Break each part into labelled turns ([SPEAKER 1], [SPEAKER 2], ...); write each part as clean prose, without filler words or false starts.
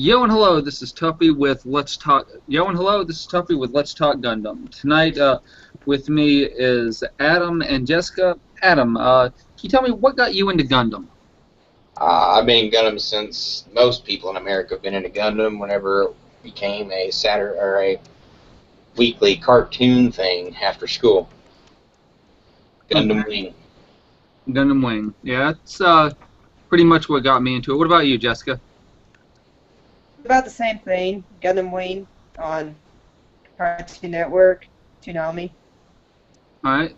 [SPEAKER 1] Yo and hello, this is Tuffy with Let's Talk. Yo and hello, this is Tuffy with Let's Talk Gundam. Tonight, with me is Adam and Jessica. Adam, can you tell me what got you into Gundam?
[SPEAKER 2] I've been in Gundam since most people in America have been into Gundam. Whenever it became a Saturday or a weekly cartoon thing after school, Gundam Wing.
[SPEAKER 1] Gundam Wing. Yeah, it's pretty much what got me into it. What about you, Jessica?
[SPEAKER 3] About the same thing. Gundam Wing on Cartoon Network, Toonami.
[SPEAKER 1] All right.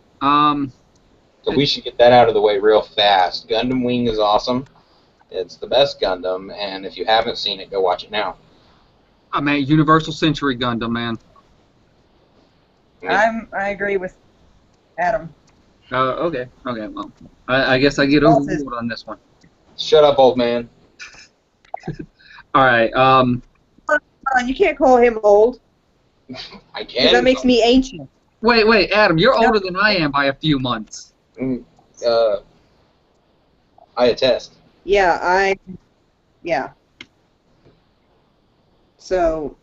[SPEAKER 2] So we should get that out of the way real fast. Gundam Wing is awesome. It's the best Gundam, and if you haven't seen it, go watch it now.
[SPEAKER 1] I mean, Universal Century Gundam, man.
[SPEAKER 3] I agree with Adam.
[SPEAKER 1] Okay. Well, I guess I get overruled on this one.
[SPEAKER 2] Shut up, old man.
[SPEAKER 1] All right.
[SPEAKER 3] You can't call him old.
[SPEAKER 2] I can.
[SPEAKER 3] That makes me ancient.
[SPEAKER 1] Wait, Adam, you're older than I am by a few months.
[SPEAKER 2] I attest.
[SPEAKER 3] Yeah. So,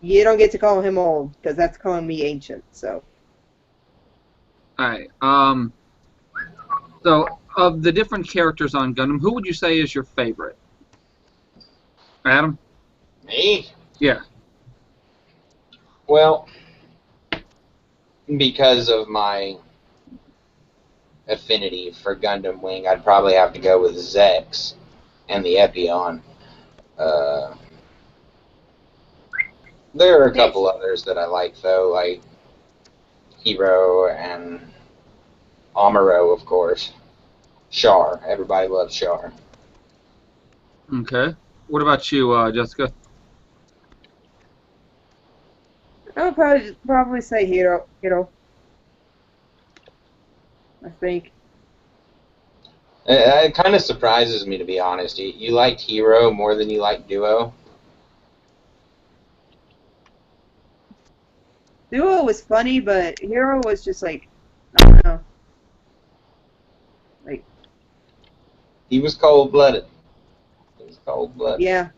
[SPEAKER 3] you don't get to call him old, because that's calling me ancient, so.
[SPEAKER 1] Alright, so, of the different characters on Gundam, who would you say is your favorite? Adam?
[SPEAKER 2] Me?
[SPEAKER 1] Yeah.
[SPEAKER 2] Well, because of my affinity for Gundam Wing, I'd probably have to go with Zex and the Epion. There are a couple others that I like, though, like Hero and Amuro, of course. Char. Everybody loves Char.
[SPEAKER 1] Okay. What about you, Jessica?
[SPEAKER 3] I would probably say Hero. I think.
[SPEAKER 2] It kind of surprises me, to be honest. You liked Hero more than you liked Duo?
[SPEAKER 3] Duo was funny, but Hero was just like, I don't know. Like.
[SPEAKER 2] He was cold-blooded. He was cold-blooded.
[SPEAKER 3] Yeah.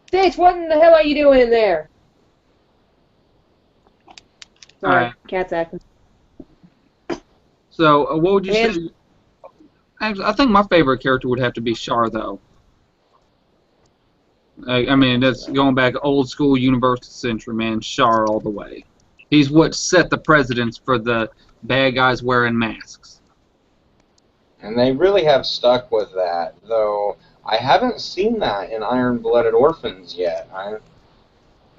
[SPEAKER 4] Stitch, what in the hell are you doing in there?
[SPEAKER 3] Sorry, cat's acting.
[SPEAKER 1] So, what would you say? Actually, I think my favorite character would have to be Char, though. I mean, that's going back old school Universal Century, man. Char all the way. He's what set the precedence for the bad guys wearing masks.
[SPEAKER 2] And they really have stuck with that, though I haven't seen that in Iron Blooded Orphans yet.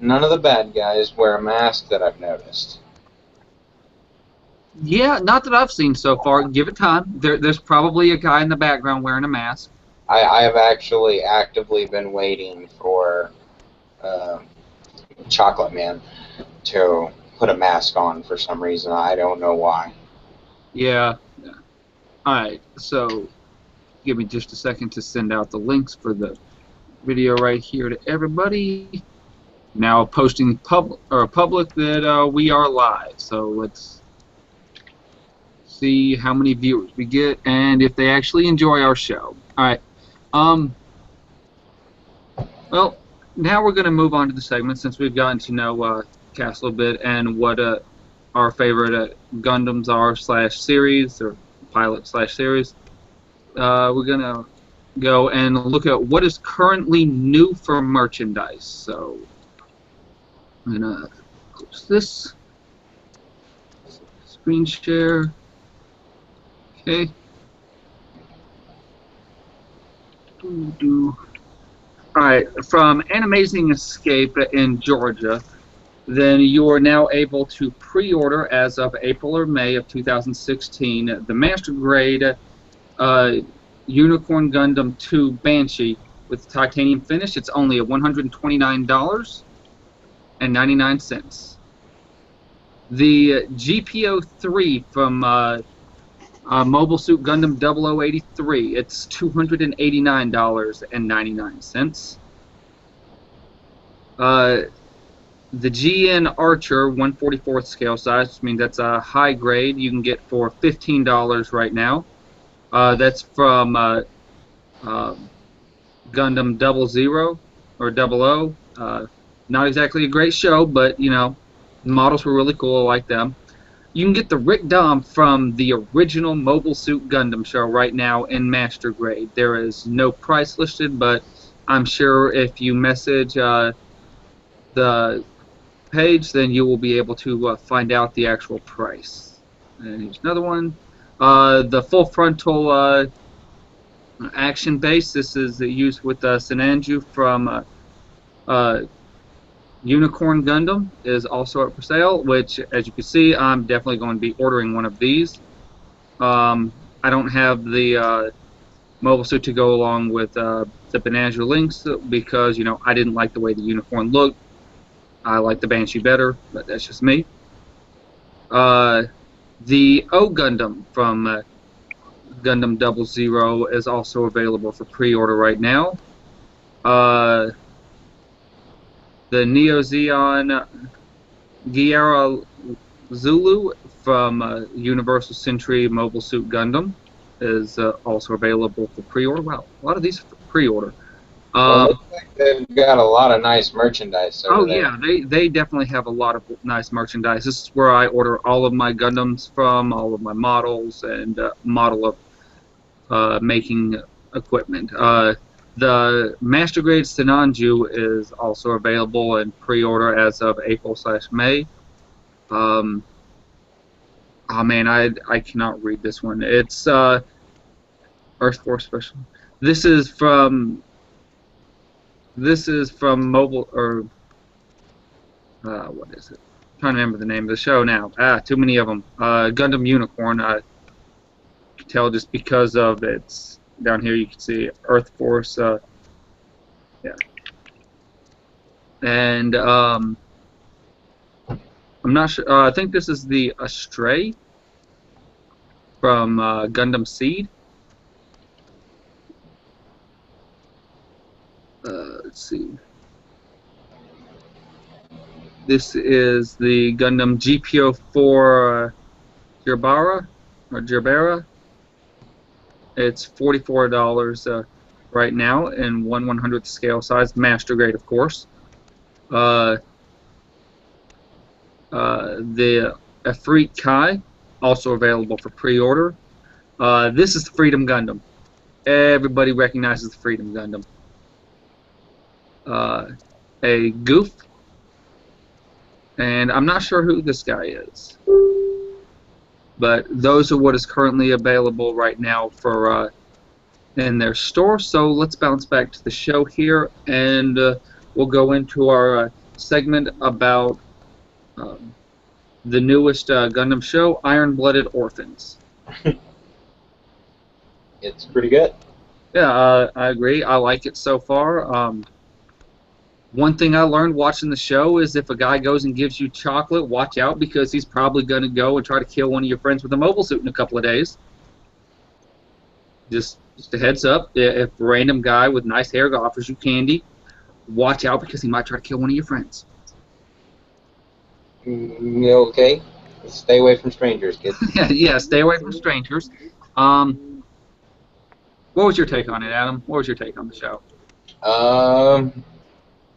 [SPEAKER 2] None of the bad guys wear a mask that I've noticed.
[SPEAKER 1] Yeah, not that I've seen so far. Give it time. There's probably a guy in the background wearing a mask.
[SPEAKER 2] I have actually actively been waiting for Chocolate Man to put a mask on for some reason. I don't know why.
[SPEAKER 1] Yeah. Alright, so give me just a second to send out the links for the video right here to everybody. Now posting public that we are live. So let's see how many viewers we get and if they actually enjoy our show. Alright. Well, now we're going to move on to the segment since we've gotten to know Cass a little bit and what our favorite Gundams are / series or pilot / series. We're going to go and look at what is currently new for merchandise. So I'm going to close this. Screen share. Okay. Alright, from An Amazing Escape in Georgia, then you are now able to pre-order as of April or May of 2016 the Master Grade Unicorn Gundam 2 Banshee with titanium finish. It's only at $129.99. The GPO3 from Mobile Suit Gundam 0083, it's $289.99. The GN Archer 1/44 scale size, which means that's a high grade, you can get for $15 right now. That's from Gundam 00. or 00. Not exactly a great show, but you know, the models were really cool. I like them. You can get the Rick Dom from the original Mobile Suit Gundam show right now in Master Grade. There is no price listed, but I'm sure if you message the page, then you will be able to find out the actual price. And here's another one. The full frontal action base. This is used with Sinanju from Unicorn Gundam is also up for sale, which, as you can see, I'm definitely going to be ordering one of these. I don't have the mobile suit to go along with the Bananja Lynx because, you know, I didn't like the way the unicorn looked. I like the Banshee better, but that's just me. The O Gundam from Gundam 00 is also available for pre-order right now. The Neo Zeon Giara Zulu from Universal Century Mobile Suit Gundam is also available for pre-order. Wow, a lot of these are for pre-order.
[SPEAKER 2] Well, looks like they've got a lot of nice merchandise over there.
[SPEAKER 1] Yeah, they definitely have a lot of nice merchandise. This is where I order all of my Gundams from, all of my models, and model of making equipment. The Master Grade Sinanju is also available in pre-order as of April/May. Oh man, I cannot read this one. It's Earth Force Special. This is from Mobile, or what is it? I'm trying to remember the name of the show now. Too many of them. Gundam Unicorn. I can tell just because of its down here. You can see Earth Force. Yeah. And I'm not sure. I think this is the Astray from Gundam Seed. Let's see. This is the Gundam GPO4 Gerbera. It's $44 right now in 1/100th scale size, master grade, of course. The Efreet Kai, also available for pre-order. This is the Freedom Gundam. Everybody recognizes the Freedom Gundam. A Goof, and I'm not sure who this guy is, but those are what is currently available right now for in their store. So let's bounce back to the show here, and we'll go into our segment about the newest Gundam show, Iron Blooded Orphans.
[SPEAKER 2] It's pretty good.
[SPEAKER 1] Yeah, I agree. I like it so far. One thing I learned watching the show is if a guy goes and gives you chocolate, watch out, because he's probably going to go and try to kill one of your friends with a mobile suit in a couple of days. Just a heads up. If a random guy with nice hair offers you candy, watch out, because he might try to kill one of your friends.
[SPEAKER 2] Okay. Stay away from strangers, kids.
[SPEAKER 1] Yeah, stay away from strangers. What was your take on it, Adam? What was your take on the show?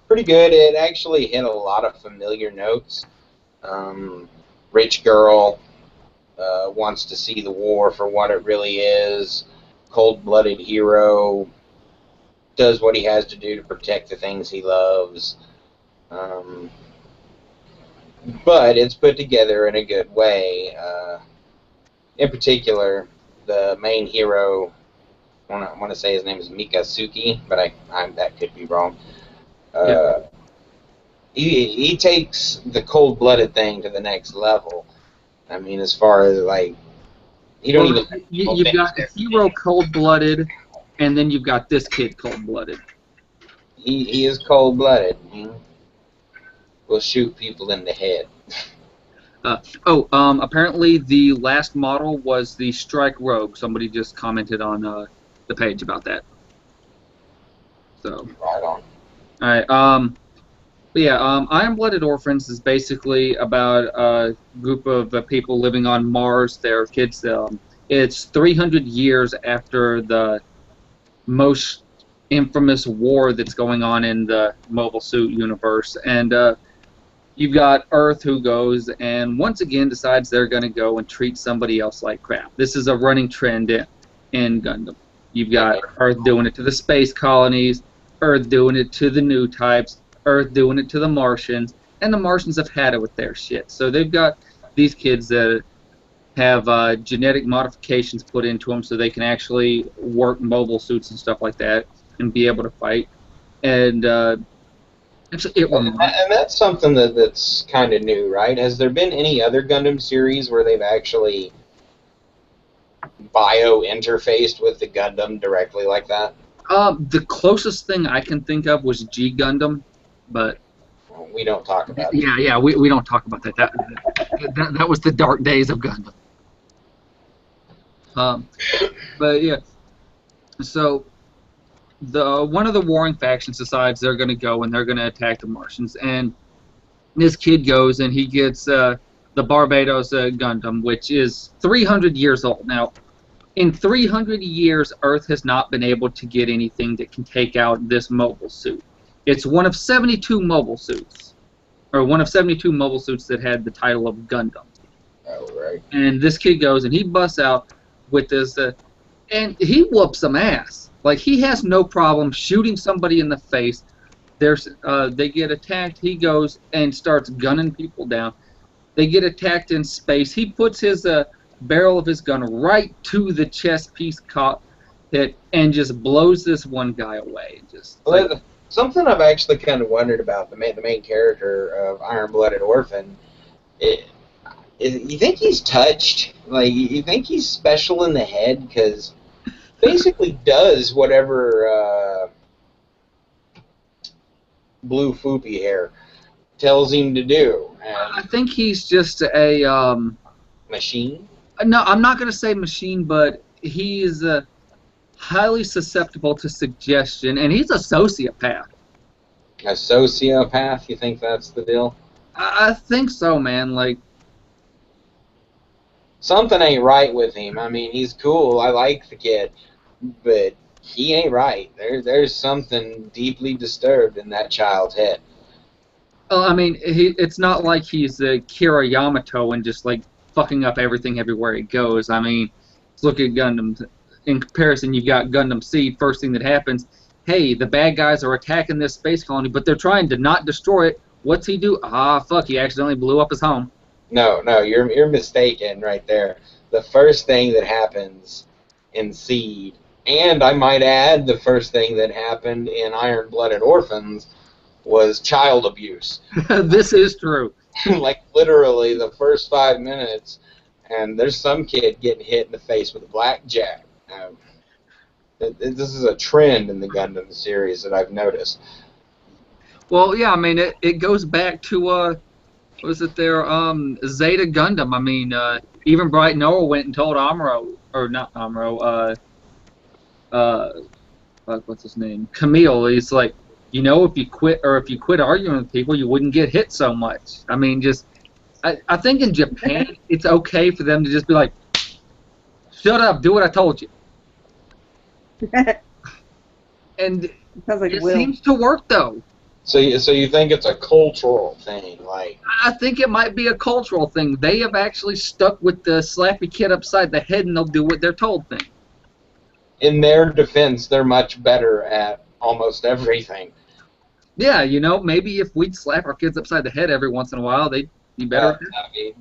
[SPEAKER 2] Pretty good. It actually hit a lot of familiar notes. Rich girl wants to see the war for what it really is. Cold-blooded hero does what he has to do to protect the things he loves. But it's put together in a good way. In particular, the main hero, I want to say his name is Mikasuki, but that could be wrong. He takes the cold-blooded thing to the next level. I mean, as far as like, you've
[SPEAKER 1] got the hero cold-blooded, and then you've got this kid cold-blooded.
[SPEAKER 2] He is cold-blooded. He will shoot people in the head.
[SPEAKER 1] Apparently the last model was the Strike Rogue. Somebody just commented on the page about that. So.
[SPEAKER 2] Right on.
[SPEAKER 1] All right. Iron Blooded Orphans is basically about a group of people living on Mars. Their kids. It's 300 years after the most infamous war that's going on in the Mobile Suit universe. And you've got Earth who goes and once again decides they're going to go and treat somebody else like crap. This is a running trend in Gundam. You've got Earth doing it to the space colonies, Earth doing it to the new types, Earth doing it to the Martians, and the Martians have had it with their shit. So they've got these kids that have genetic modifications put into them so they can actually work mobile suits and stuff like that and be able to fight. And and
[SPEAKER 2] that's something that's kind of new, right? Has there been any other Gundam series where they've actually bio-interfaced with the Gundam directly like that?
[SPEAKER 1] The closest thing I can think of was G Gundam, but
[SPEAKER 2] we don't talk about it.
[SPEAKER 1] Yeah, we don't talk about that. That was the dark days of Gundam. But yeah, so one of the warring factions decides they're going to go and they're going to attack the Martians, and this kid goes and he gets the Barbados Gundam, which is 300 years old. Now, in 300 years, Earth has not been able to get anything that can take out this mobile suit. It's one of 72 mobile suits, or one of 72 mobile suits that had the title of Gundam.
[SPEAKER 2] Oh, right.
[SPEAKER 1] And this kid goes and he busts out with this, and he whoops some ass. Like, he has no problem shooting somebody in the face. They get attacked. He goes and starts gunning people down. They get attacked in space. He puts his barrel of his gun right to the chest piece cockpit and just blows this one guy away.
[SPEAKER 2] Something I've actually kind of wondered about the main character of Iron Blooded Orphan. You think he's touched? Like, you think he's special in the head? Because basically does whatever Blue Foopy Hair tells him to do. And
[SPEAKER 1] I think he's just a
[SPEAKER 2] machine?
[SPEAKER 1] No, I'm not going to say machine, but he is highly susceptible to suggestion, and he's a sociopath.
[SPEAKER 2] A sociopath? You think that's the deal?
[SPEAKER 1] I think so, man. Like,
[SPEAKER 2] something ain't right with him. I mean, he's cool. I like the kid, but he ain't right. There's something deeply disturbed in that child's head.
[SPEAKER 1] I mean, it's not like he's Kira Yamato and just like fucking up everything everywhere he goes. I mean, look at Gundam. In comparison, you've got Gundam Seed. First thing that happens, hey, the bad guys are attacking this space colony, but they're trying to not destroy it. What's he do? Ah, fuck, he accidentally blew up his home.
[SPEAKER 2] No, you're mistaken right there. The first thing that happens in Seed, and I might add the first thing that happened in Iron Blooded Orphans, was child abuse.
[SPEAKER 1] This is true.
[SPEAKER 2] Like, literally, the first 5 minutes, and there's some kid getting hit in the face with a blackjack. This is a trend in the Gundam series that I've noticed.
[SPEAKER 1] Well, yeah, I mean, it goes back to, was it their Zeta Gundam? I mean, even Bright Noah went and told Amuro, or not Amuro, what's his name? Camille. He's like, you know, if you quit arguing with people, you wouldn't get hit so much. I mean, I think in Japan, it's okay for them to just be like, shut up, do what I told you. And
[SPEAKER 3] Sounds like
[SPEAKER 1] it
[SPEAKER 3] Will.
[SPEAKER 1] seems to work, though.
[SPEAKER 2] So you think it's a cultural thing, like?
[SPEAKER 1] I think it might be a cultural thing. They have actually stuck with the slap your kid upside the head and they'll do what they're told thing.
[SPEAKER 2] In their defense, they're much better at almost everything.
[SPEAKER 1] Yeah, you know, maybe if we'd slap our kids upside the head every once in a while, they'd be better.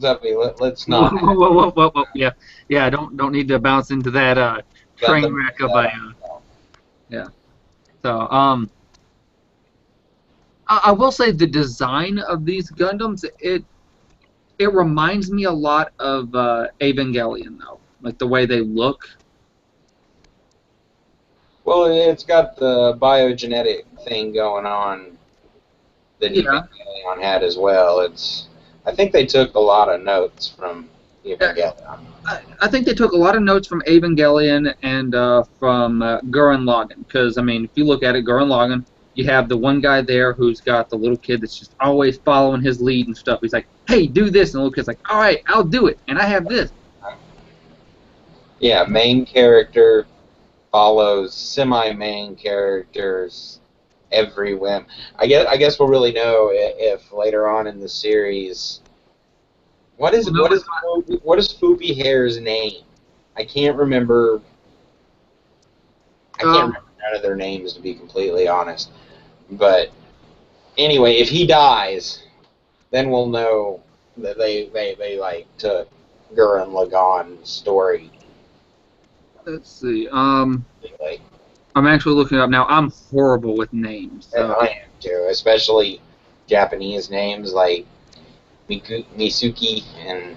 [SPEAKER 2] Duffy, let's not.
[SPEAKER 1] Whoa. Yeah. Don't need to bounce into that train wreck of a. Yeah. So I will say the design of these Gundams, it reminds me a lot of Evangelion, though, like the way they look.
[SPEAKER 2] Well, it's got the biogenetic thing going on that Evangelion had as well. I think they took a lot of notes from Evangelion.
[SPEAKER 1] I think they took a lot of notes from Evangelion and from Gurren Lagann, because, I mean, if you look at it, Gurren Lagann, you have the one guy there who's got the little kid that's just always following his lead and stuff. He's like, hey, do this, and the little kid's like, all right, I'll do it, and I have this.
[SPEAKER 2] Yeah, main character, follows semi-main characters every whim. I guess we'll really know if later on in the series. What is
[SPEAKER 1] Well, no,
[SPEAKER 2] what is Foopy Hair's name? I can't remember. I can't
[SPEAKER 1] um,
[SPEAKER 2] remember none of their names, to be completely honest. But anyway, if he dies, then we'll know that they like took Gurren Lagann's story.
[SPEAKER 1] let's see.
[SPEAKER 2] Like,
[SPEAKER 1] I'm actually looking it up now. I'm horrible with names. So.
[SPEAKER 2] I am too, especially Japanese names like Misuki and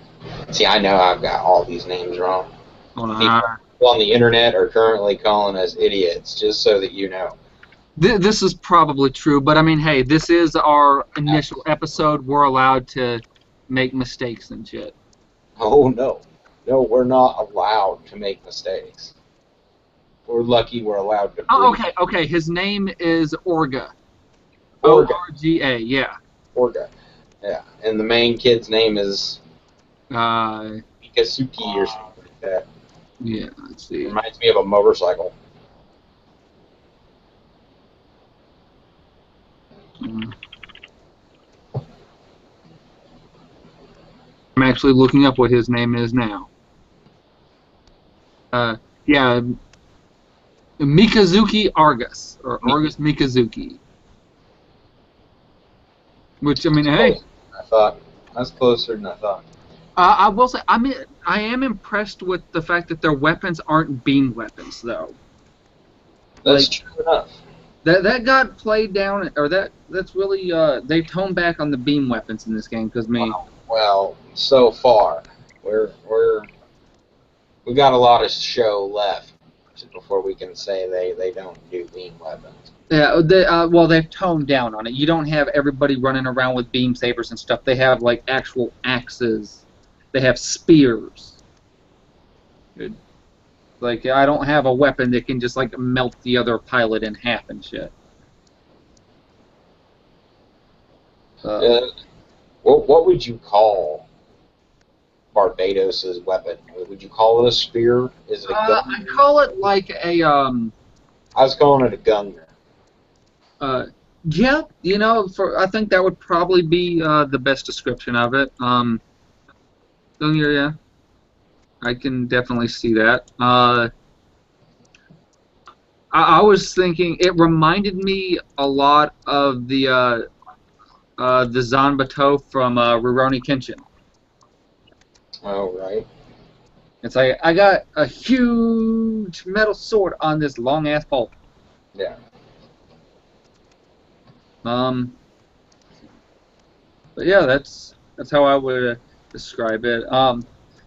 [SPEAKER 2] see, I know I've got all these names wrong.
[SPEAKER 1] Hold on.
[SPEAKER 2] People on the internet are currently calling us idiots, just so that you know.
[SPEAKER 1] This is probably true, but I mean, hey, this is our initial episode. We're allowed to make mistakes and shit.
[SPEAKER 2] Oh no, no, we're not allowed to make mistakes. We're lucky we're allowed to.
[SPEAKER 1] Oh, okay. His name is Orga.
[SPEAKER 2] Orga.
[SPEAKER 1] Orga, yeah.
[SPEAKER 2] Orga. Yeah, and the main kid's name is
[SPEAKER 1] Uh,
[SPEAKER 2] Ikasuki or something like that.
[SPEAKER 1] yeah. Let's see.
[SPEAKER 2] Reminds me of a motorcycle.
[SPEAKER 1] I'm actually looking up what his name is now. Yeah, Mikazuki Argus, or Argus Mikazuki. Which, I mean, hey,
[SPEAKER 2] I thought that's closer than I thought.
[SPEAKER 1] I will say, I am impressed with the fact that their weapons aren't beam weapons, though.
[SPEAKER 2] That's true enough.
[SPEAKER 1] That got played down, or that's really they toned back on the beam weapons in this game because
[SPEAKER 2] Well, so far we got a lot of show left before we can say they don't do beam weapons.
[SPEAKER 1] Yeah, they've toned down on it. You don't have everybody running around with beam sabers and stuff. They have like actual axes. They have spears. Like I don't have a weapon that can just like melt the other pilot in half and shit.
[SPEAKER 2] What would you call Barbados's weapon? Would you call it a spear? Is it a gun?
[SPEAKER 1] I call it like a
[SPEAKER 2] I was calling it a gun.
[SPEAKER 1] Yeah, you know, I think that would probably be the best description of it. Yeah, I can definitely see that. I was thinking it reminded me a lot of the Zanbato from Rurouni Kenshin.
[SPEAKER 2] Oh, right.
[SPEAKER 1] It's like I got a huge metal sword on this long ass pole.
[SPEAKER 2] Yeah.
[SPEAKER 1] But yeah, that's how I would describe it.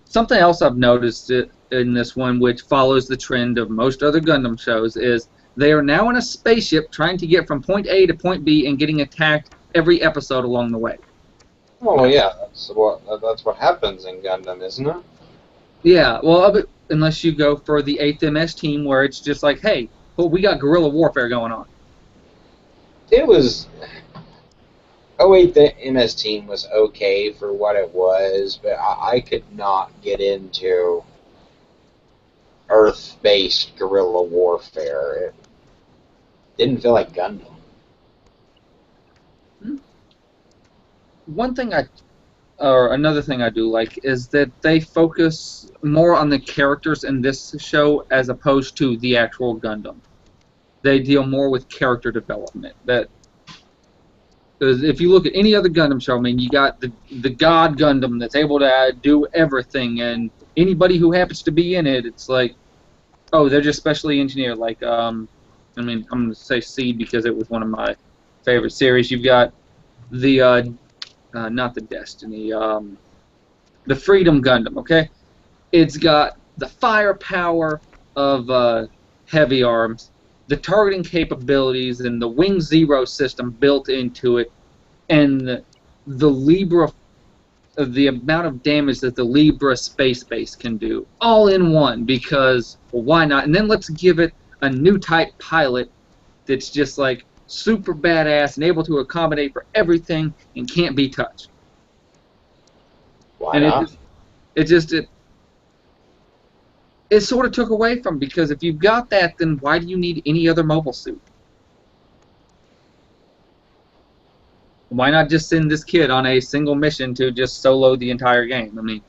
[SPEAKER 1] Something else I've noticed in this one, which follows the trend of most other Gundam shows, is they are now in a spaceship trying to get from point A to point B and getting attacked every episode along the way.
[SPEAKER 2] Oh yeah, that's what happens in Gundam, isn't it?
[SPEAKER 1] Yeah, well, unless you go for the 8th MS team, where it's just like, hey, well, we got guerrilla warfare going on.
[SPEAKER 2] It was. Oh wait, the MS team was okay for what it was, but I could not get into Earth-based guerrilla warfare. It didn't feel like Gundam.
[SPEAKER 1] Another thing I do like is that they focus more on the characters in this show as opposed to the actual Gundam. They deal more with character development. Because if you look at any other Gundam show, I mean, you got the God Gundam that's able to do everything, and anybody who happens to be in it, it's like, oh, they're just specially engineered. Like, I mean, I'm going to say Seed because it was one of my favorite series. You've got the, not the Destiny, the Freedom Gundam, okay? It's got the firepower of heavy arms, the targeting capabilities, and the Wing Zero system built into it, and the amount of damage that the Libra space base can do, all in one, because, well, why not? And then let's give it a new type pilot that's just like super badass and able to accommodate for everything and can't be touched.
[SPEAKER 2] Why not?
[SPEAKER 1] it sort of took away from, because if you've got that, then why do you need any other mobile suit? Why not just send this kid on a single mission to just solo the entire game? I mean,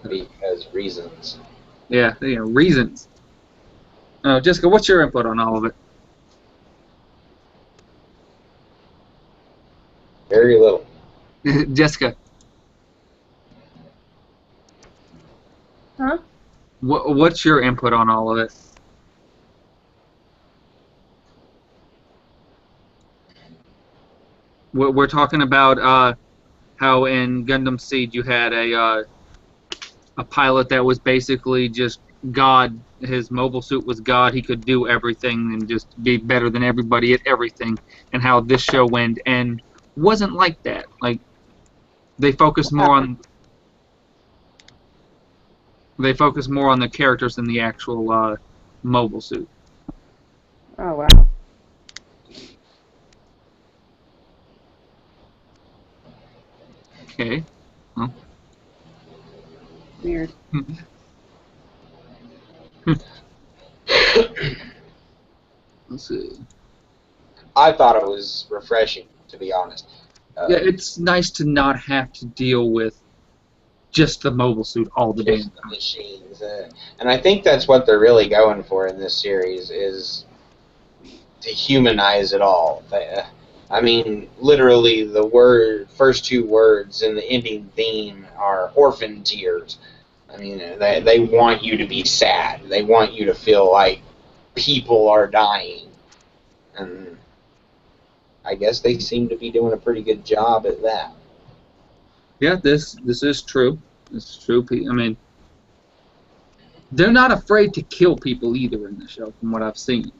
[SPEAKER 2] because reasons.
[SPEAKER 1] yeah, reasons. Jessica, what's your input on all of
[SPEAKER 2] Very little.
[SPEAKER 1] it? Jessica,
[SPEAKER 4] Huh?
[SPEAKER 1] what's your input on all of it? We're talking about how in Gundam Seed you had a pilot that was basically just God. His mobile suit was God. He could do everything and just be better than everybody at everything. And how this show went and wasn't like that. Like they focused more on the characters than the actual mobile suit.
[SPEAKER 3] Oh, wow.
[SPEAKER 1] Okay. Well.
[SPEAKER 3] Weird.
[SPEAKER 1] Let's see.
[SPEAKER 2] I thought it was refreshing, to be honest.
[SPEAKER 1] Yeah, it's nice to not have to deal with just the mobile suit all the damn
[SPEAKER 2] Just the
[SPEAKER 1] time.
[SPEAKER 2] machines. And I think that's what they're really going for in this series, is to humanize it all. I mean, literally, the first two words in the ending theme are orphan tears. I mean, they want you to be sad. They want you to feel like people are dying. And I guess they seem to be doing a pretty good job at that.
[SPEAKER 1] Yeah, this is true. This is true. I mean, they're not afraid to kill people either in the show, from what I've seen.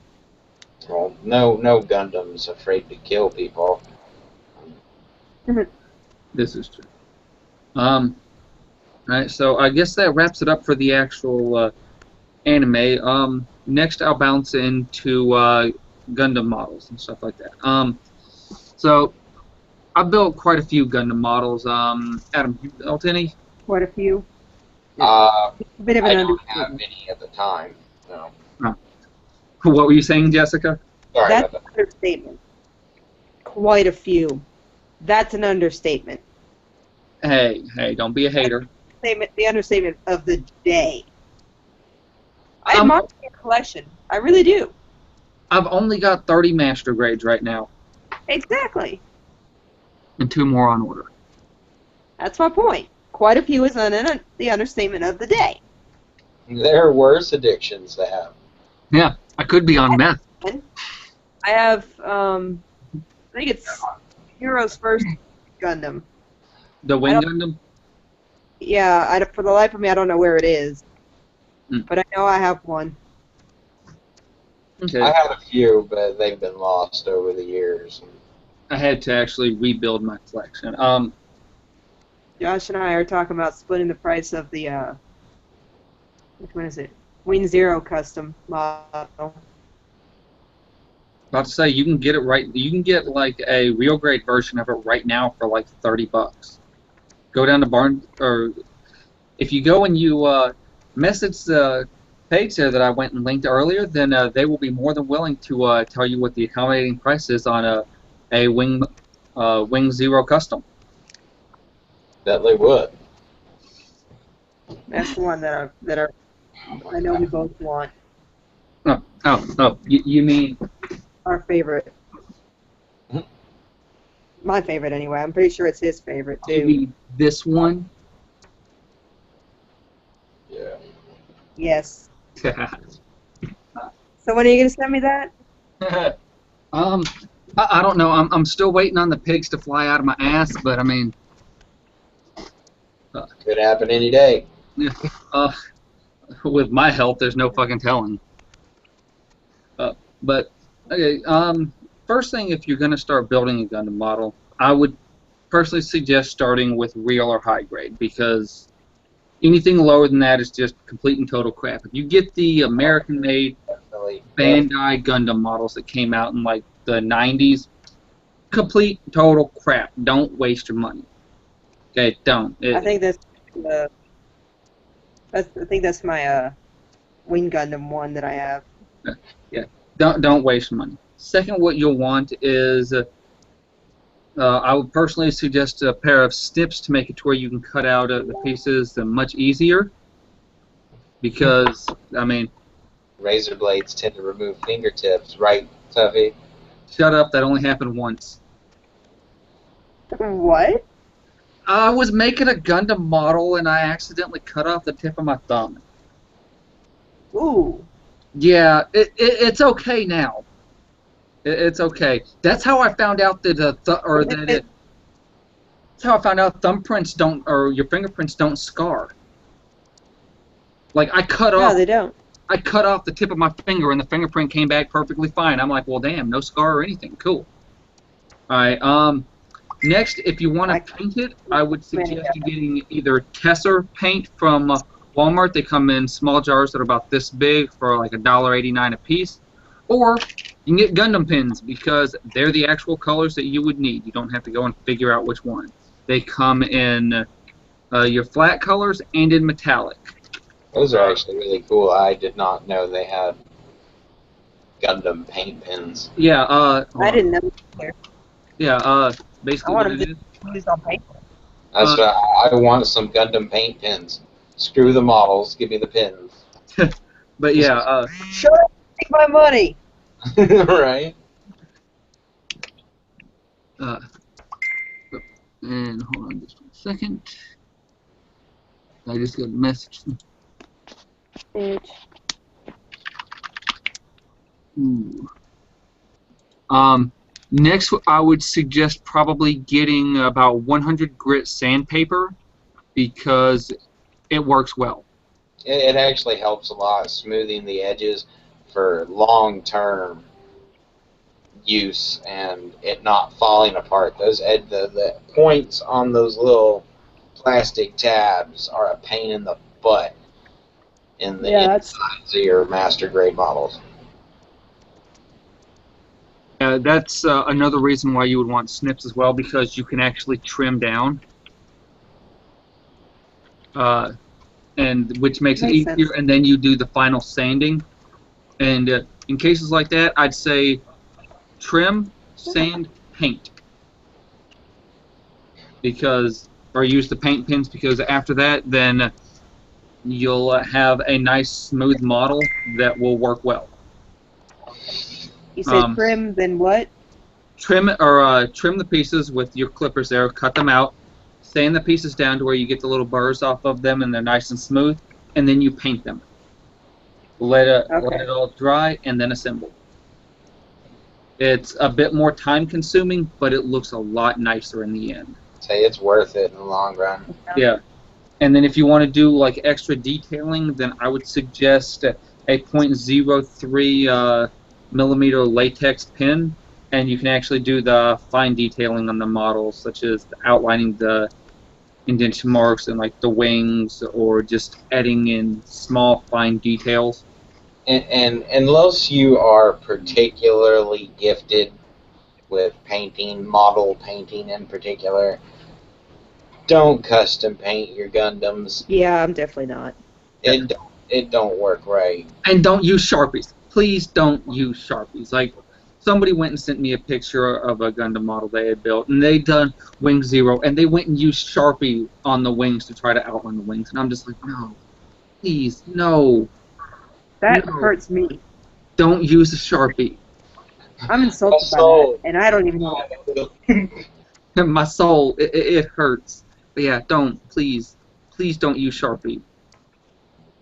[SPEAKER 2] Well, no Gundam's afraid to kill people.
[SPEAKER 1] This is true. Alright, so I guess that wraps it up for the actual anime. Next I'll bounce into Gundam models and stuff like that. So I built quite a few Gundam models. Adam, you built any?
[SPEAKER 3] Quite a few.
[SPEAKER 2] Uh,
[SPEAKER 3] A bit of
[SPEAKER 2] I
[SPEAKER 3] an
[SPEAKER 2] don't have
[SPEAKER 3] understatement.
[SPEAKER 2] any at the time. No.
[SPEAKER 1] What were you saying, Jessica?
[SPEAKER 2] Sorry
[SPEAKER 3] That's
[SPEAKER 2] about
[SPEAKER 3] an understatement. Quite a few. That's an understatement.
[SPEAKER 1] Hey, don't be a hater.
[SPEAKER 3] The understatement of the day. I
[SPEAKER 1] Um,
[SPEAKER 3] admire your collection. I really do.
[SPEAKER 1] I've only got 30 master grades right now,
[SPEAKER 3] Exactly.
[SPEAKER 1] and 2 more on order.
[SPEAKER 3] That's my point. Quite a few is the understatement of the day.
[SPEAKER 2] that. There are worse addictions to have.
[SPEAKER 1] Yeah, I could be on meth.
[SPEAKER 3] I have, I think it's Hero's first Gundam.
[SPEAKER 1] The Wing Gundam?
[SPEAKER 3] Yeah, for the life of me, I don't know where it is.
[SPEAKER 1] Mm.
[SPEAKER 3] But I know I have one.
[SPEAKER 1] Okay.
[SPEAKER 2] I had a few, but they've been lost over the years.
[SPEAKER 1] I had to actually rebuild my collection.
[SPEAKER 3] Josh and I are talking about splitting the price of the, which one is it? Wing Zero custom model.
[SPEAKER 1] About to say you can get it right. You can get like a real grade version of it right now for like $30. Go down to Barn, or if you go and you message the page there that I went and linked earlier, then they will be more than willing to tell you what the accommodating price is on a Wing Zero custom.
[SPEAKER 2] That they would.
[SPEAKER 3] That's the one that I know we both want.
[SPEAKER 1] Oh, you mean
[SPEAKER 3] Our favorite. My favorite, anyway. I'm pretty sure it's his favorite,
[SPEAKER 1] you
[SPEAKER 3] too.
[SPEAKER 1] mean this one?
[SPEAKER 2] Yeah.
[SPEAKER 3] Yes. So when are you going to send me that?
[SPEAKER 1] I don't know. I'm still waiting on the pigs to fly out of my ass, but I mean,
[SPEAKER 2] Could happen any day.
[SPEAKER 1] with my health, there's no fucking telling. But okay, first thing, if you're gonna start building a Gundam model, I would personally suggest starting with real or high grade, because anything lower than that is just complete and total crap. If you get the American-made
[SPEAKER 2] Definitely.
[SPEAKER 1] Bandai Gundam models that came out in like the 90s, complete total crap. Don't waste your money. Okay, don't.
[SPEAKER 3] I think that's my Wing Gundam one that I have.
[SPEAKER 1] Yeah, don't waste money. Second, what you'll want is I would personally suggest a pair of snips to make it to where you can cut out the pieces much easier. Because I mean,
[SPEAKER 2] Razor blades tend to remove fingertips, right, Tuffy?
[SPEAKER 1] shut up. That only happened once.
[SPEAKER 3] What?
[SPEAKER 1] I was making a Gundam model and I accidentally cut off the tip of my thumb.
[SPEAKER 3] Ooh.
[SPEAKER 1] Yeah, it's okay now. It's okay. That's how I found out that that's how I found out thumbprints don't, or your fingerprints don't scar. Like I cut
[SPEAKER 3] No,
[SPEAKER 1] off.
[SPEAKER 3] they don't.
[SPEAKER 1] I cut off the tip of my finger and the fingerprint came back perfectly fine. I'm like, well, damn, no scar or anything. Cool. All right. Next, if you want to paint it, I would suggest you getting either Tesser paint from Walmart. They come in small jars that are about this big for like $1.89 a piece. Or you can get Gundam pins because they're the actual colors that you would need. You don't have to go and figure out which one. They come in your flat colors and in metallic.
[SPEAKER 2] Those are actually really cool. I did not know they had Gundam paint pins.
[SPEAKER 1] Yeah.
[SPEAKER 3] I didn't know either.
[SPEAKER 1] Yeah. Basically,
[SPEAKER 3] I want
[SPEAKER 1] what
[SPEAKER 3] them
[SPEAKER 1] it is.
[SPEAKER 3] to use on paper.
[SPEAKER 2] That's what I want some Gundam paint pins. Screw the models, give me the pins.
[SPEAKER 1] But yeah.
[SPEAKER 3] Shut up, take my money.
[SPEAKER 2] Right?
[SPEAKER 1] And hold on just 1 second. I just got a message.
[SPEAKER 3] Bitch.
[SPEAKER 1] Ooh. Next, I would suggest probably getting about 100 grit sandpaper because it works well.
[SPEAKER 2] It actually helps a lot smoothing the edges for long-term use and it not falling apart. The points on those little plastic tabs are a pain in the butt in the insides of your master grade models.
[SPEAKER 1] That's another reason why you would want snips as well, because you can actually trim down, and which makes it easier.
[SPEAKER 3] Sense.
[SPEAKER 1] And then you do the final sanding. And in cases like that, I'd say trim, sand, paint, or use the paint pins, because after that, then you'll have a nice smooth model that will work well.
[SPEAKER 3] You said trim, then what?
[SPEAKER 1] Trim the pieces with your clippers there, cut them out, sand the pieces down to where you get the little burrs off of them and they're nice and smooth, and then you paint them. Let it all dry and then assemble. It's a bit more time consuming, but it looks a lot nicer in the end.
[SPEAKER 2] Say it's worth it in the long run.
[SPEAKER 1] Yeah. And then if you want to do like extra detailing, then I would suggest a .03 millimeter latex pen, and you can actually do the fine detailing on the models, such as outlining the indentation marks and like the wings, or just adding in small fine details.
[SPEAKER 2] And unless you are particularly gifted with painting, model painting in particular, don't custom paint your Gundams.
[SPEAKER 3] Yeah, I'm definitely not.
[SPEAKER 2] It don't work right.
[SPEAKER 1] And don't use Sharpies. Please don't use Sharpies. Like, somebody went and sent me a picture of a Gundam model they had built, and they'd done Wing Zero, and they went and used Sharpie on the wings to try to outline the wings, and I'm just like, no, please, no.
[SPEAKER 3] That
[SPEAKER 1] No.
[SPEAKER 3] hurts me.
[SPEAKER 1] Don't use a Sharpie.
[SPEAKER 3] I'm insulted by that, and I don't even know.
[SPEAKER 1] My soul, it hurts. But yeah, please don't use Sharpie.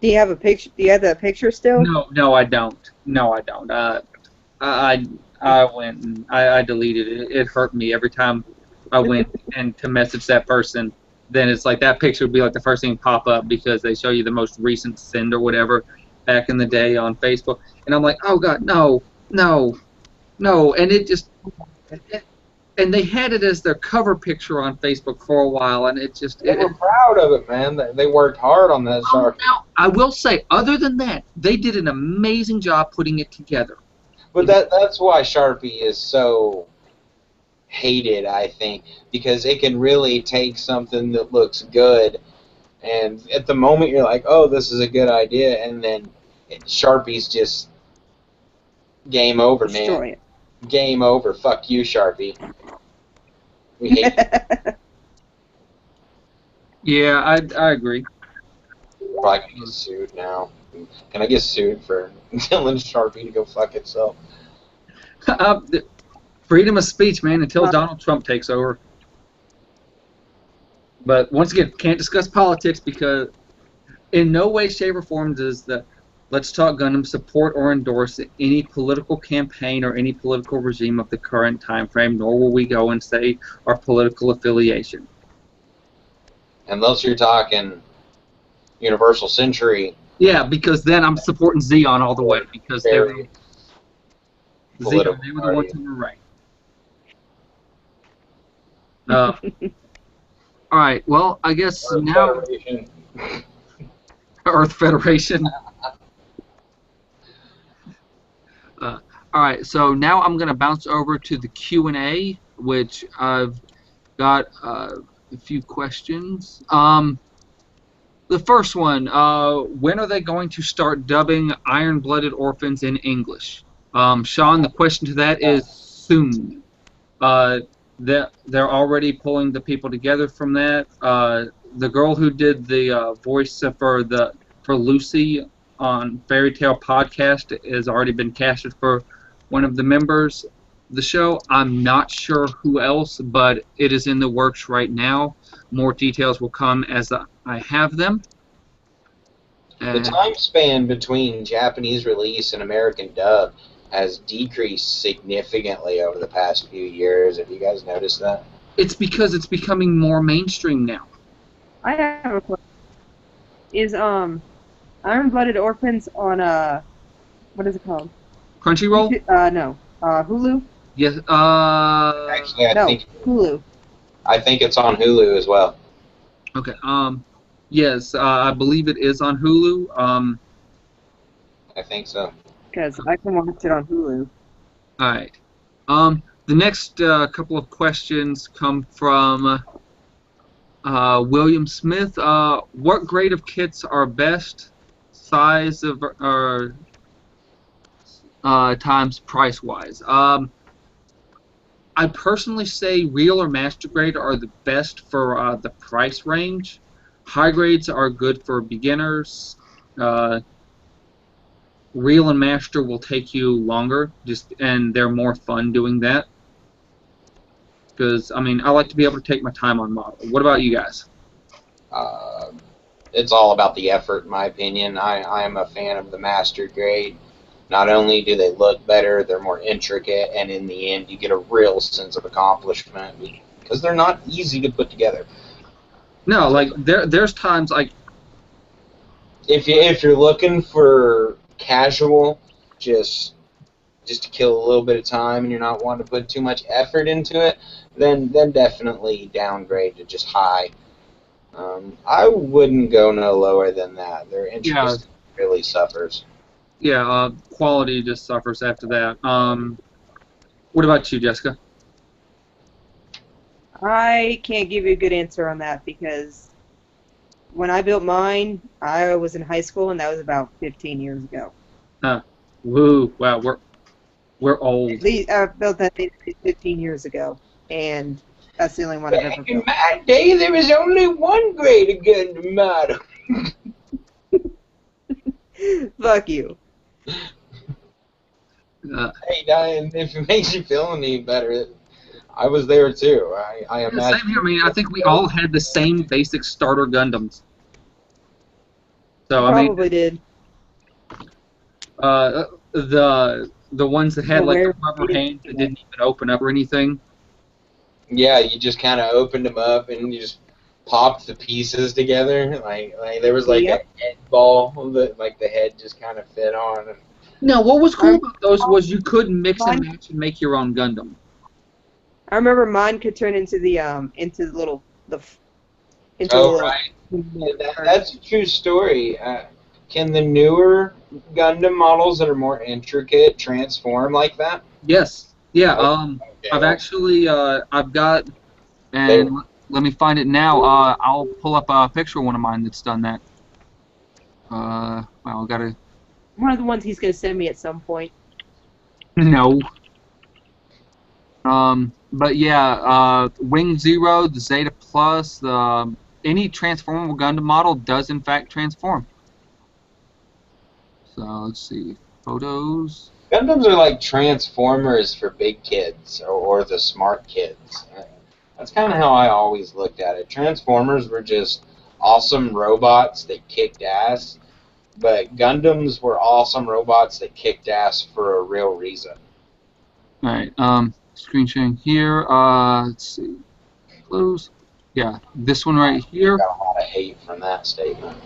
[SPEAKER 3] Do you have a picture? Do you have that picture still?
[SPEAKER 1] No, I don't. I went and I deleted it. It hurt me every time I went and to message that person. Then it's like that picture would be like the first thing to pop up because they show you the most recent send or whatever back in the day on Facebook, and I'm like, oh god, no, and it just. And they had it as their cover picture on Facebook for a while, and it just...
[SPEAKER 2] They were proud of it, man. They worked hard on that Sharpie.
[SPEAKER 1] Now, I will say, other than that, they did an amazing job putting it together.
[SPEAKER 2] But that's why Sharpie is so hated, I think, because it can really take something that looks good, and at the moment you're like, oh, this is a good idea, and then Sharpie's just game over, man.
[SPEAKER 3] Destroy
[SPEAKER 2] Game over. Fuck you, Sharpie. We hate you.
[SPEAKER 3] it.
[SPEAKER 1] Yeah, I agree.
[SPEAKER 2] Probably gonna get sued now. Can I get sued for telling Sharpie to go fuck itself?
[SPEAKER 1] Freedom of speech, man, until
[SPEAKER 3] Well-
[SPEAKER 1] Donald Trump takes over. But once again, can't discuss politics because in no way, shape, or form does the Let's Talk Gundam support or endorse any political campaign or any political regime of the current time frame, nor will we go and say our political affiliation.
[SPEAKER 2] Unless you're talking Universal Century.
[SPEAKER 1] Yeah, because then I'm supporting Xeon all the way because they were
[SPEAKER 2] Very
[SPEAKER 1] the
[SPEAKER 2] political
[SPEAKER 1] ones
[SPEAKER 2] party.
[SPEAKER 1] who were right. All right. Well, I guess
[SPEAKER 2] Earth
[SPEAKER 1] now
[SPEAKER 2] Federation.
[SPEAKER 1] Earth Federation. All right. So now I'm going to bounce over to the Q&A, which I've got a few questions. The first one, when are they going to start dubbing Iron Blooded Orphans in English? Sean, the question to that is soon. They're already pulling the people together from that. The girl who did the voice for Lucy on Fairy Tale Podcast has already been casted for one of the members of the show. I'm not sure who else, but it is in the works right now. More details will come as I have them.
[SPEAKER 2] The time span between Japanese release and American dub has decreased significantly over the past few years. Have you guys noticed that?
[SPEAKER 1] It's because it's becoming more mainstream now.
[SPEAKER 3] I have a question. Is Iron Blooded Orphans on what is it called?
[SPEAKER 1] Crunchyroll?
[SPEAKER 3] No. Hulu?
[SPEAKER 1] Yes.
[SPEAKER 2] Actually,
[SPEAKER 3] Hulu.
[SPEAKER 2] I think it's on Hulu as well.
[SPEAKER 1] Okay. Yes, I believe it is on Hulu.
[SPEAKER 2] I think so.
[SPEAKER 3] Because I can watch it on Hulu.
[SPEAKER 1] All right. The next couple of questions come from William Smith. What grade of kits are best? Size of times price wise. I personally say real or master grade are the best for the price range. High grades are good for beginners. Real and master will take you longer, and they're more fun doing that. Because I mean, I like to be able to take my time on model. What about you guys?
[SPEAKER 2] It's all about the effort, in my opinion. I am a fan of the master grade. Not only do they look better, they're more intricate, and in the end, you get a real sense of accomplishment because they're not easy to put together.
[SPEAKER 1] No, like there's times like
[SPEAKER 2] if you're looking for casual, just to kill a little bit of time, and you're not wanting to put too much effort into it, then definitely downgrade to just high. I wouldn't go no lower than that. Their intricacy really suffers.
[SPEAKER 1] yeah, quality just suffers after that. What about you, Jessica?
[SPEAKER 3] I can't give you a good answer on that because when I built mine, I was in high school, and that was about 15 years ago.
[SPEAKER 1] Woo! Wow, we're old.
[SPEAKER 3] I built that thing 15 years ago, and that's the only one I've ever
[SPEAKER 2] Back in
[SPEAKER 3] built.
[SPEAKER 2] my day, there was only one grade of Gundam model.
[SPEAKER 3] Fuck you.
[SPEAKER 2] Hey, Diane, if it makes you feel any better, I was there too. I
[SPEAKER 1] Yeah,
[SPEAKER 2] imagine.
[SPEAKER 1] same here. I mean, I think we all had the same basic starter Gundams. So I mean,
[SPEAKER 3] Probably did.
[SPEAKER 1] the ones that had like
[SPEAKER 3] Well,
[SPEAKER 1] the rubber hands that didn't even open up or anything.
[SPEAKER 2] Yeah, you just kind of opened them up and you just popped the pieces together. Like there was like
[SPEAKER 3] Yep.
[SPEAKER 2] a head ball that like the head just kind of fit on. And
[SPEAKER 1] No, what was cool about those was you could mix and match and make your own Gundam.
[SPEAKER 3] I remember mine could turn into the into the little
[SPEAKER 2] right, that's a true story. Can the newer Gundam models that are more intricate transform like that?
[SPEAKER 1] Yes. Yeah. I've actually I've got,
[SPEAKER 2] They-
[SPEAKER 1] and let me find it now. I'll pull up a picture of one of mine that's done that. Well, I gotta.
[SPEAKER 3] One of the ones he's going to send me at some point.
[SPEAKER 1] No. But yeah, Wing Zero, the Zeta Plus, any transformable Gundam model does in fact transform. So let's see, photos.
[SPEAKER 2] Gundams are like Transformers for big kids or the smart kids. That's kind of how I always looked at it. Transformers were just awesome robots that kicked ass, but Gundams were awesome robots that kicked ass for a real reason.
[SPEAKER 1] All right, screen sharing here. Let's see, close. Yeah, this one right here.
[SPEAKER 2] Got a lot of hate from that statement.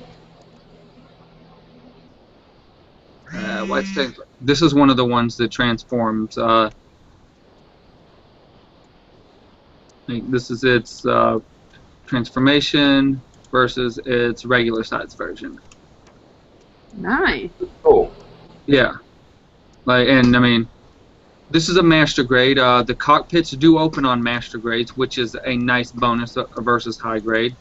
[SPEAKER 1] This is one of the ones that transforms. This is its transformation versus its regular size version.
[SPEAKER 3] Nice.
[SPEAKER 2] Cool.
[SPEAKER 1] Yeah, and I mean, this is a master grade. The cockpits do open on master grades, which is a nice bonus versus high grade.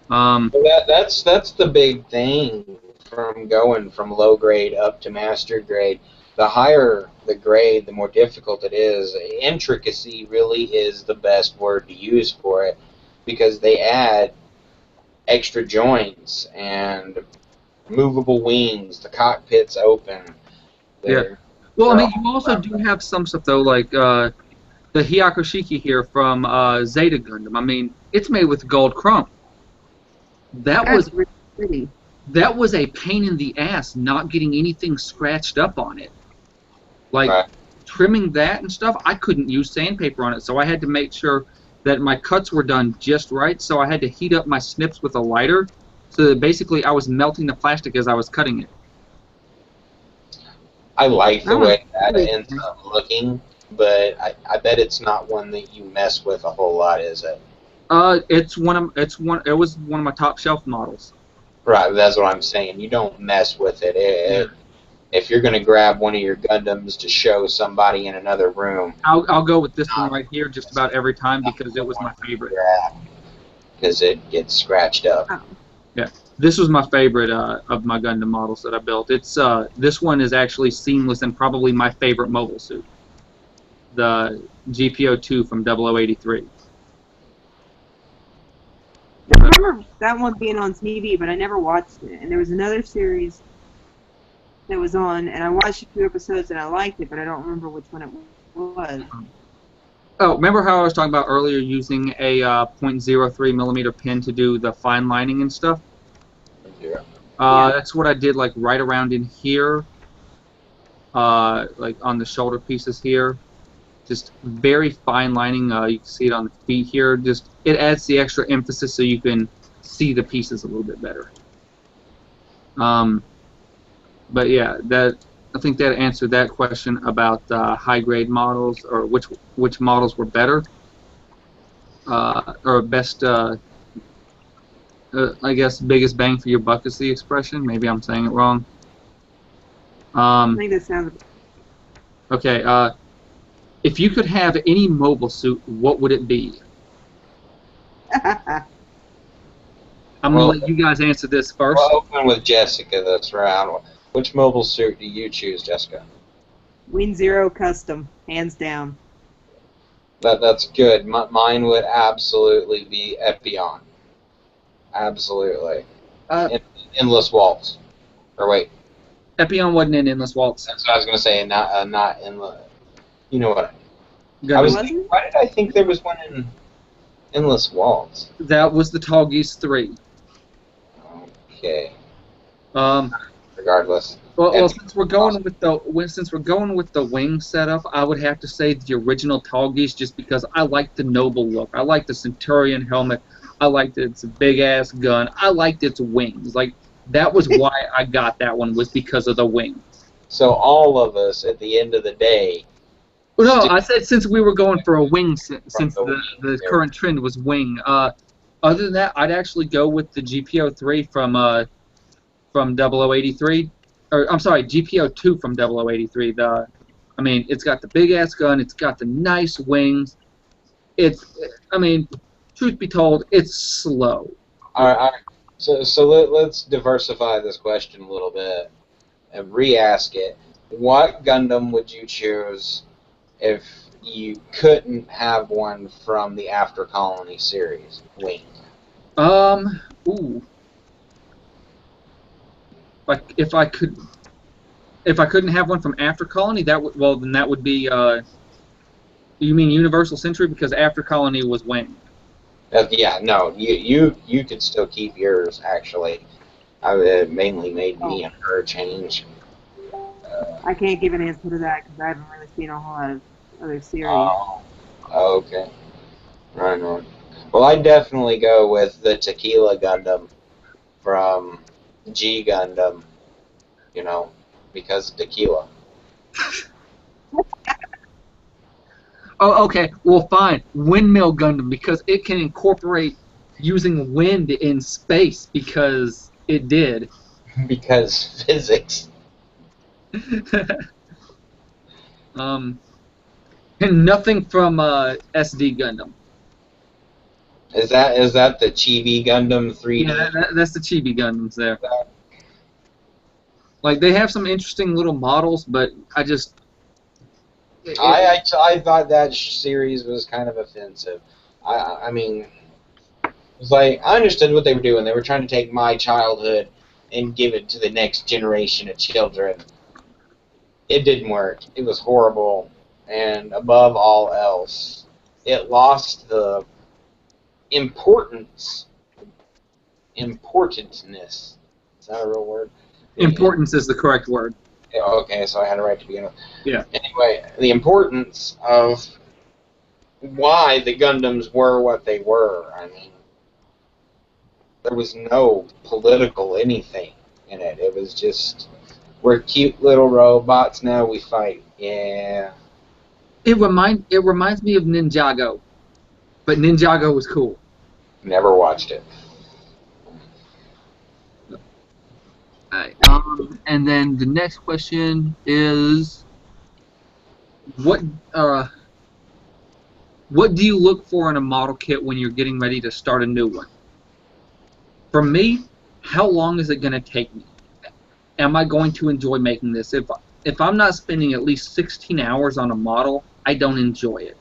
[SPEAKER 2] That's the big thing from going from low grade up to master grade. The higher the grade, the more difficult it is. Intricacy really is the best word to use for it, because they add extra joints and movable wings. The cockpit's open.
[SPEAKER 1] Yeah. Well, I mean, you also do have some stuff though, like the Hyakushiki here from Zeta Gundam. I mean, it's made with gold chrome.
[SPEAKER 3] That's really pretty.
[SPEAKER 1] That was a pain in the ass not getting anything scratched up on it. Like
[SPEAKER 2] Right.
[SPEAKER 1] trimming that and stuff, I couldn't use sandpaper on it, so I had to make sure that my cuts were done just right. So I had to heat up my snips with a lighter, so that basically I was melting the plastic as I was cutting it.
[SPEAKER 2] I like the
[SPEAKER 3] Oh,
[SPEAKER 2] way that
[SPEAKER 3] really?
[SPEAKER 2] ends up looking, but I bet it's not one that you mess with a whole lot, is it?
[SPEAKER 1] It was one of my top shelf models.
[SPEAKER 2] Right, that's what I'm saying. You don't mess with it. If you're going to grab one of your Gundams to show somebody in another room,
[SPEAKER 1] I'll go with this one right here just about every time because it was my favorite.
[SPEAKER 2] Because it gets scratched up.
[SPEAKER 3] Oh.
[SPEAKER 1] Yeah, this was my favorite of my Gundam models that I built. It's this one is actually seamless and probably my favorite mobile suit. The GPO2 from 0083.
[SPEAKER 3] I remember that one being on TV, but I never watched it. And there was another series that was on, and I watched a few episodes and I liked it, but I don't remember which one it was.
[SPEAKER 1] Oh, remember how I was talking about earlier using a .03 millimeter pin to do the fine lining and stuff?
[SPEAKER 2] Yeah.
[SPEAKER 1] That's what I did, like right around in here, like on the shoulder pieces here. Just very fine lining. You can see it on the feet here. Just it adds the extra emphasis so you can see the pieces a little bit better. But yeah, I think that answered that question about high grade models or which models were better or best. I guess biggest bang for your buck is the expression. Maybe I'm saying it wrong.
[SPEAKER 3] I think that sounds.
[SPEAKER 1] Okay. If you could have any mobile suit, what would it be? I'm gonna let you guys answer this first.
[SPEAKER 2] We'll open with Jessica this round. Which mobile suit do you choose, Jessica?
[SPEAKER 3] Wing Zero Custom, hands down.
[SPEAKER 2] That's good. Mine would absolutely be Epion. Absolutely. Endless Waltz. Or wait,
[SPEAKER 1] Epion wasn't in Endless Waltz.
[SPEAKER 2] that's what I was going to say. Not Endless. You know what?
[SPEAKER 1] Gundam.
[SPEAKER 2] I was
[SPEAKER 3] Wasn't
[SPEAKER 2] thinking,
[SPEAKER 3] it?
[SPEAKER 2] why did I think there was one in Endless Waltz?
[SPEAKER 1] That was the Tall Geese 3.
[SPEAKER 2] Okay.
[SPEAKER 1] Well,
[SPEAKER 2] Regardless.
[SPEAKER 1] since we're going with the wing setup, I would have to say the original Tall Geese, just because I like the noble look. I like the Centurion helmet. I liked its big ass gun. I liked its wings. Like that was why I got that one, was because of the wings.
[SPEAKER 2] So all of us, at the end of the day.
[SPEAKER 1] Well, no, I said since we were going for a wing, since the current trend was wing. Other than that, I'd actually go with the GPO3 from 0083, or I'm sorry, GPO2 from 0083. I mean, it's got the big ass gun. It's got the nice wings. I mean, truth be told, it's slow.
[SPEAKER 2] All right. So let's diversify this question a little bit and re-ask it. What Gundam would you choose if you couldn't have one from the After Colony series? Wing.
[SPEAKER 1] Ooh. Like if I couldn't have one from After Colony, then that would be. You mean Universal Century, because After Colony was Wing.
[SPEAKER 2] Yeah, no, you could still keep yours. Actually, it mainly made me and her change.
[SPEAKER 3] I can't give an answer to that because I haven't really seen a whole lot of other series.
[SPEAKER 2] Oh, okay, right on. Well, I'd definitely go with the Tequila Gundam from G Gundam. You know, because of tequila.
[SPEAKER 1] Oh, okay. Well, fine. Windmill Gundam, because it can incorporate using wind in space, because it did.
[SPEAKER 2] Because physics.
[SPEAKER 1] And nothing from SD Gundam.
[SPEAKER 2] Is that the Chibi Gundam 3D?
[SPEAKER 1] Yeah, that's the Chibi Gundams there. Like, they have some interesting little models, but I
[SPEAKER 2] thought that series was kind of offensive. I mean, it was like, I understood what they were doing. They were trying to take my childhood and give it to the next generation of children. It didn't work. It was horrible, and above all else, it lost the importantness. Importantness. Is that a real word?
[SPEAKER 1] Importance is the correct word.
[SPEAKER 2] Okay, so I had it right to begin with.
[SPEAKER 1] Yeah.
[SPEAKER 2] Anyway, the importance of why the Gundams were what they were. I mean, there was no political anything in it. It was just, we're cute little robots, now we fight. Yeah.
[SPEAKER 1] It reminds me of Ninjago, but Ninjago was cool.
[SPEAKER 2] Never watched it.
[SPEAKER 1] Alright, and then the next question is, what do you look for in a model kit when you're getting ready to start a new one? For me, how long is it going to take me? Am I going to enjoy making this? If I'm not spending at least 16 hours on a model, I don't enjoy it.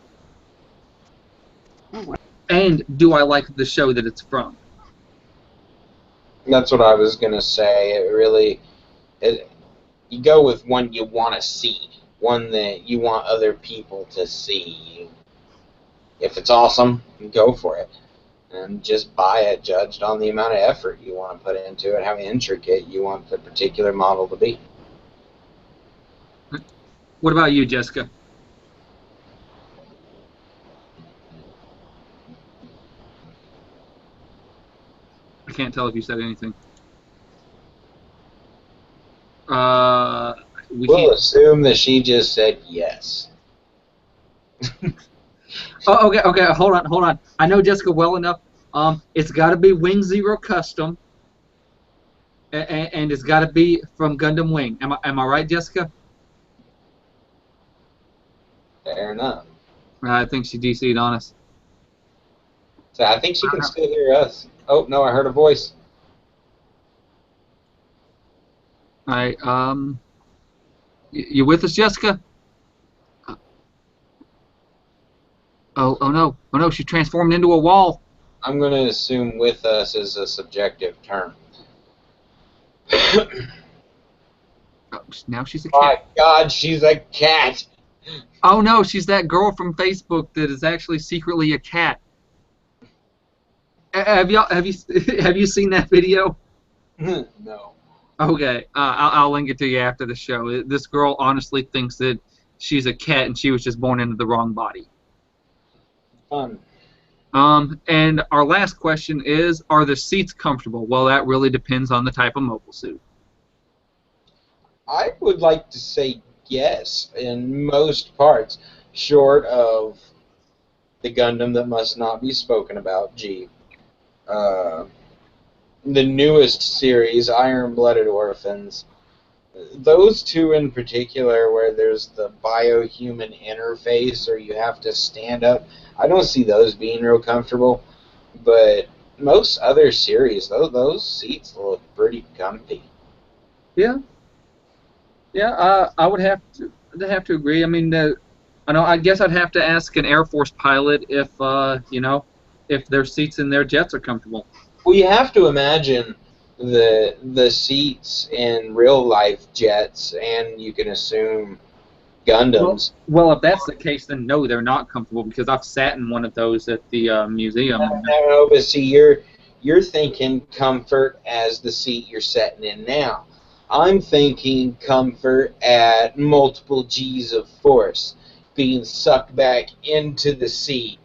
[SPEAKER 1] And do I like the show that it's from?
[SPEAKER 2] That's what I was going to say. You go with one you want to see, one that you want other people to see. If it's awesome, go for it. And just buy it judged on the amount of effort you want to put into it, how intricate you want the particular model to be.
[SPEAKER 1] What about you, Jessica? I can't tell if you said anything.
[SPEAKER 2] We'll assume that she just said yes.
[SPEAKER 1] Oh, okay, hold on. I know Jessica well enough. It's got to be Wing Zero Custom, and it's got to be from Gundam Wing. Am I right, Jessica?
[SPEAKER 2] Fair enough.
[SPEAKER 1] I think she DC'd on us.
[SPEAKER 2] So I think she can still hear us. Oh, no, I heard a voice.
[SPEAKER 1] All right, you with us, Jessica? Oh no, she transformed into a wall.
[SPEAKER 2] I'm going to assume with us is a subjective term.
[SPEAKER 1] Oh, now she's a cat.
[SPEAKER 2] My God, she's a cat.
[SPEAKER 1] Oh no, she's that girl from Facebook that is actually secretly a cat. Have you seen that video?
[SPEAKER 2] No.
[SPEAKER 1] Okay, I'll link it to you after the show. This girl honestly thinks that she's a cat and she was just born into the wrong body.
[SPEAKER 2] Fun.
[SPEAKER 1] And our last question is, are the seats comfortable? Well, that really depends on the type of mobile suit.
[SPEAKER 2] I would like to say yes in most parts, short of the Gundam that must not be spoken about, G. The newest series, Iron Blooded Orphans, those two in particular, where there's the biohuman interface, or you have to stand up, I don't see those being real comfortable. But most other series, those seats look pretty comfy.
[SPEAKER 1] Yeah, yeah. I'd have to agree. I mean, I know. I guess I'd have to ask an Air Force pilot if if their seats in their jets are comfortable.
[SPEAKER 2] Well, you have to imagine the seats in real life jets, and you can assume Gundams.
[SPEAKER 1] Well, if that's the case, then no, they're not comfortable because I've sat in one of those at the museum.
[SPEAKER 2] No, but see, you're thinking comfort as the seat you're sitting in now. I'm thinking comfort at multiple G's of force, being sucked back into the seat.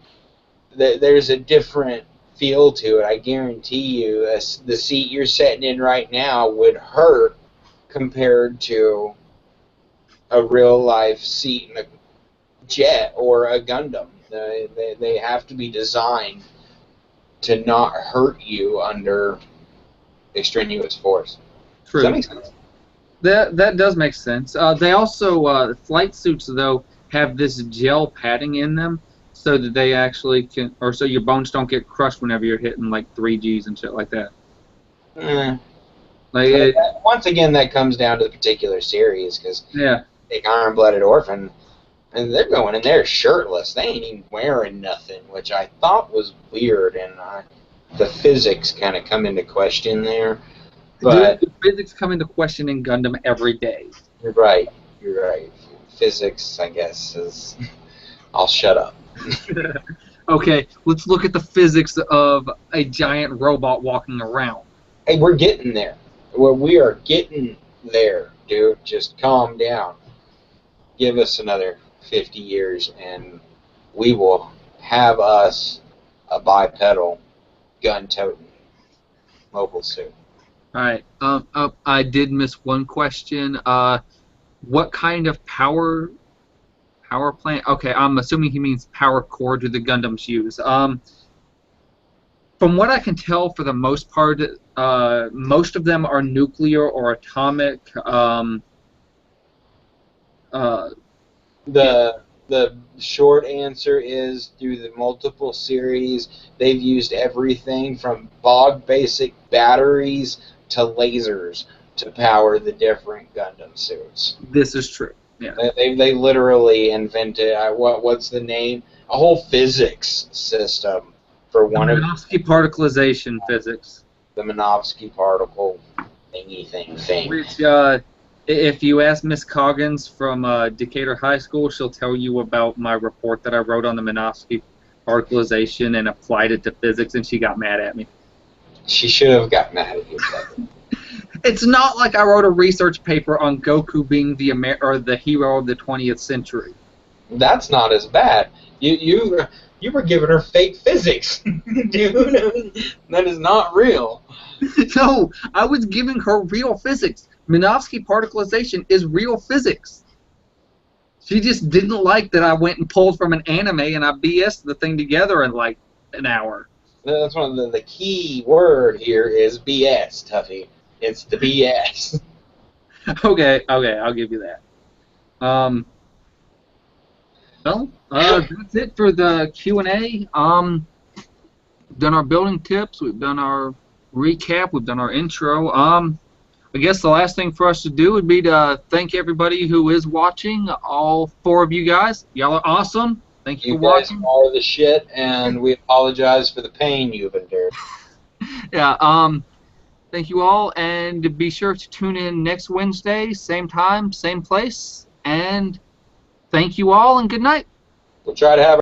[SPEAKER 2] There's a different feel to it. I guarantee you, the seat you're sitting in right now would hurt compared to a real life seat in a jet or a Gundam. They have to be designed to not hurt you under extraneous force.
[SPEAKER 1] True.
[SPEAKER 2] Does that make sense?
[SPEAKER 1] That does make sense. They also flight suits though have this gel padding in them so that they actually can, or so your bones don't get crushed whenever you're hitting like 3Gs and shit like that. Like
[SPEAKER 2] once again, that comes down to the particular series, because
[SPEAKER 1] yeah,
[SPEAKER 2] take Iron Blooded Orphan, and they're going in there shirtless. They ain't even wearing nothing, which I thought was weird, and the physics kind of come into question there. But
[SPEAKER 1] the physics come into question in Gundam every day.
[SPEAKER 2] You're right. You're right. Physics, I guess, is. I'll shut up.
[SPEAKER 1] Okay, let's look at the physics of a giant robot walking around.
[SPEAKER 2] Hey, we're getting there. We are getting there, dude. Just calm down. Give us another 50 years, and we will have us a bipedal, gun-toting mobile suit.
[SPEAKER 1] All right. I did miss one question. What kind of power plant? Okay, I'm assuming he means power core do the Gundams use. From what I can tell, for the most part, most of them are nuclear or atomic.
[SPEAKER 2] The short answer is, through the multiple series, they've used everything from bog basic batteries to lasers to power the different Gundam suits.
[SPEAKER 1] This is true. Yeah.
[SPEAKER 2] They literally invented what's the name? A whole physics system for one of
[SPEAKER 1] Minovsky particleization physics.
[SPEAKER 2] the Minovsky particle thing.
[SPEAKER 1] Which, if you ask Miss Coggins from Decatur High School, she'll tell you about my report that I wrote on the Minovsky particleization and applied it to physics, and she got mad at me.
[SPEAKER 2] She should have got mad at you.
[SPEAKER 1] It's not like I wrote a research paper on Goku being the hero of the 20th century.
[SPEAKER 2] That's not as bad. You were giving her fake physics, dude. That is not real.
[SPEAKER 1] No, I was giving her real physics. Minovsky particleization is real physics. She just didn't like that I went and pulled from an anime and I BS'd the thing together in like an hour.
[SPEAKER 2] That's one of the key word here is BS, Tuffy. It's the BS.
[SPEAKER 1] Okay, I'll give you that. Well, that's it for the Q&A. Done our building tips. We've done our recap. We've done our intro. I guess the last thing for us to do would be to thank everybody who is watching. All 4 of you guys. Y'all are awesome. Thank you for watching.
[SPEAKER 2] You guys are the shit, and we apologize for the pain you've endured.
[SPEAKER 1] Yeah. Thank you all, and be sure to tune in next Wednesday, same time, same place. And thank you all, and good night.
[SPEAKER 2] We'll try to have